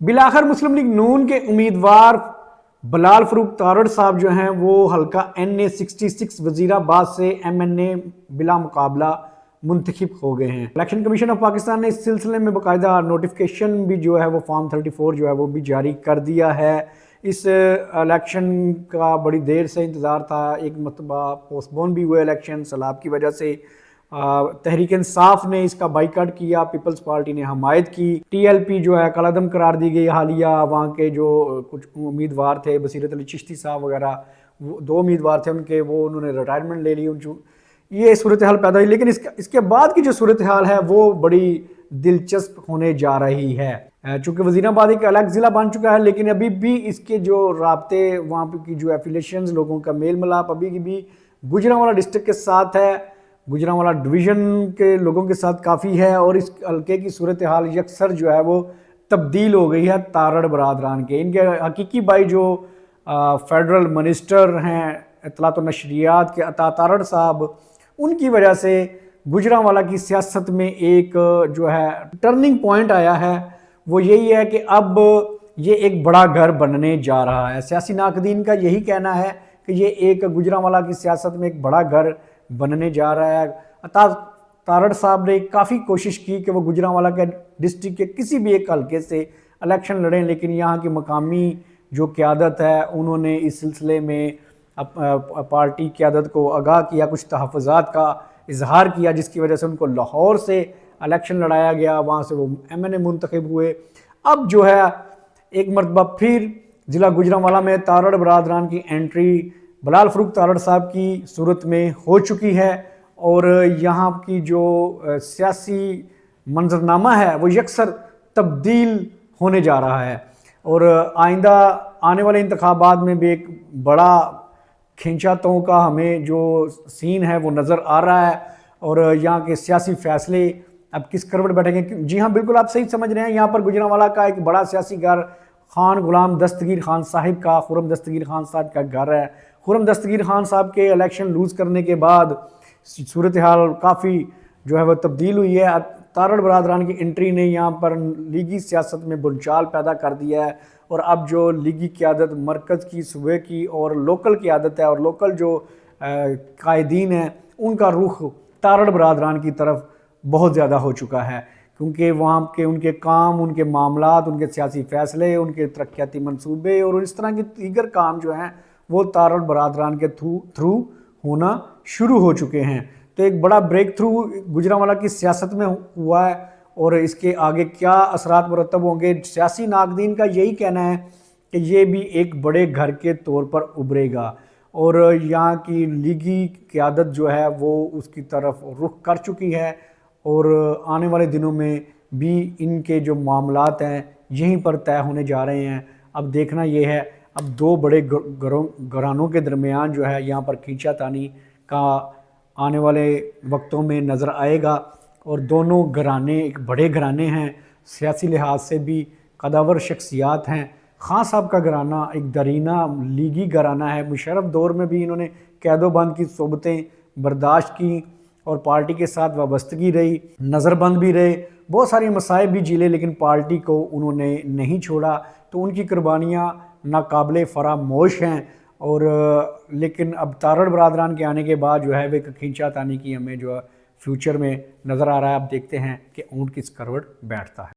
بلاخر مسلم league نون کے امیدوار بلال فروخ تارڑ صاحب جو ہیں وہ حلقہ NA66 وزیرآباد سے MNA بلا مقابلہ منتخب ہو گئے ہیں۔ الیکشن کمیشن آف پاکستان نے اس سلسلے میں باقاعدہ نوٹیفیکیشن بھی جو ہے وہ فارم 34 جو ہے وہ بھی جاری کر دیا ہے۔ اس الیکشن کا بڑی دیر سے انتظار تھا، ایک مرتبہ پوسٹ پون بھی ہوئے الیکشن سیلاب کی وجہ سے۔ تحریک انصاف نے اس کا بائیکاٹ کیا، پیپلز پارٹی نے حمایت کی، TLP جو ہے کالعدم قرار دی گئی۔ حالیہ وہاں کے جو کچھ امیدوار تھے، بصیرت علی چشتی صاحب وغیرہ، دو امیدوار تھے ان کے، وہ انہوں نے ریٹائرمنٹ لے لی، یہ صورتحال پیدا ہوئی۔ لیکن اس کے بعد کی جو صورتحال ہے وہ بڑی دلچسپ ہونے جا رہی ہے۔ چونکہ وزیرآباد ایک الگ ضلع بن چکا ہے، لیکن ابھی بھی اس کے جو رابطے وہاں کی جو ایفیلیشنز، لوگوں کا میل ملاپ ابھی بھی گوجرانوالہ ڈسٹرکٹ کے ساتھ ہے، گوجرانوالہ ڈویژن کے لوگوں کے ساتھ کافی ہے، اور اس حلقے کی صورتحال یکسر جو ہے وہ تبدیل ہو گئی ہے تارڑ برادران کے۔ ان کے حقیقی بھائی جو فیڈرل منسٹر ہیں اطلاعات و نشریات کے عطا تارڑ صاحب، ان کی وجہ سے گوجرانوالہ کی سیاست میں ایک جو ہے ٹرننگ پوائنٹ آیا ہے، وہ یہی ہے کہ اب یہ ایک بڑا گھر بننے جا رہا ہے۔ سیاسی ناقدین کا یہی کہنا ہے کہ یہ ایک گوجرانوالہ کی سیاست میں ایک بڑا گھر بننے جا رہا ہے۔ عطا تارڑ صاحب نے کافی کوشش کی کہ وہ گوجرانوالہ کے ڈسٹرکٹ کے کسی بھی ایک حلقے سے الیکشن لڑیں، لیکن یہاں کی مقامی جو قیادت ہے انہوں نے اس سلسلے میں پارٹی قیادت کو آگاہ کیا، کچھ تحفظات کا اظہار کیا، جس کی وجہ سے ان کو لاہور سے الیکشن لڑایا گیا، وہاں سے وہ MNA منتخب ہوئے۔ اب جو ہے ایک مرتبہ پھر ضلع گوجرانوالہ میں تارڑ برادران کی انٹری بلال فروخ تارڑ صاحب کی صورت میں ہو چکی ہے، اور یہاں کی جو سیاسی منظرنامہ ہے وہ یکسر تبدیل ہونے جا رہا ہے، اور آئندہ آنے والے انتخابات میں بھی ایک بڑا کھینچاتوں کا ہمیں جو سین ہے وہ نظر آ رہا ہے، اور یہاں کے سیاسی فیصلے اب کس کروٹ بیٹھیں گے۔ جی ہاں، بالکل آپ صحیح سمجھ رہے ہیں، یہاں پر گوجرانوالہ کا ایک بڑا سیاسی گھر خان غلام دستگیر خان صاحب کا، خرم دستگیر خان صاحب کا گھر ہے۔ خرم دستگیر خان صاحب کے الیکشن لوز کرنے کے بعد صورتحال کافی جو ہے وہ تبدیل ہوئی ہے۔ تارڑ برادران کی انٹری نے یہاں پر لیگی سیاست میں بلچال پیدا کر دیا ہے، اور اب جو لیگی قیادت مرکز کی، صوبے کی اور لوکل قیادت ہے، اور لوکل جو قائدین ہیں، ان کا رخ تارڑ برادران کی طرف بہت زیادہ ہو چکا ہے، کیونکہ وہاں کے ان کے کام، ان کے معاملات، ان کے سیاسی فیصلے، ان کے ترقیاتی منصوبے اور اس طرح کے دیگر کام جو ہیں وہ تارڑ برادران کے تھرو ہونا شروع ہو چکے ہیں۔ تو ایک بڑا بریک تھرو گوجرانوالہ کی سیاست میں ہوا ہے، اور اس کے آگے کیا اثرات مرتب ہوں گے۔ سیاسی ناقدین کا یہی کہنا ہے کہ یہ بھی ایک بڑے گھر کے طور پر ابھرے گا، اور یہاں کی لیگی قیادت جو ہے وہ اس کی طرف رخ کر چکی ہے، اور آنے والے دنوں میں بھی ان کے جو معاملات ہیں یہیں پر طے ہونے جا رہے ہیں۔ اب دیکھنا یہ ہے، اب دو بڑے گھرانوں کے درمیان جو ہے یہاں پر کھینچا تانی کا آنے والے وقتوں میں نظر آئے گا، اور دونوں گھرانے ایک بڑے گھرانے ہیں، سیاسی لحاظ سے بھی قداور شخصیات ہیں۔ خان صاحب کا گھرانہ ایک درینہ لیگی گھرانہ ہے، مشرف دور میں بھی انہوں نے قید و بند کی صحبتیں برداشت کی، اور پارٹی کے ساتھ وابستگی رہی، نظر بند بھی رہے، بہت ساری مصائب بھی جھیلے، لیکن پارٹی کو انہوں نے نہیں چھوڑا۔ تو ان کی قربانیاں ناقابل فراموش ہیں، اور لیکن اب تارڑ برادران کے آنے کے بعد جو ہے وہ ایک کھینچا تانی کی ہمیں جو فیوچر میں نظر آ رہا ہے۔ اب دیکھتے ہیں کہ اونٹ کس کروٹ بیٹھتا ہے۔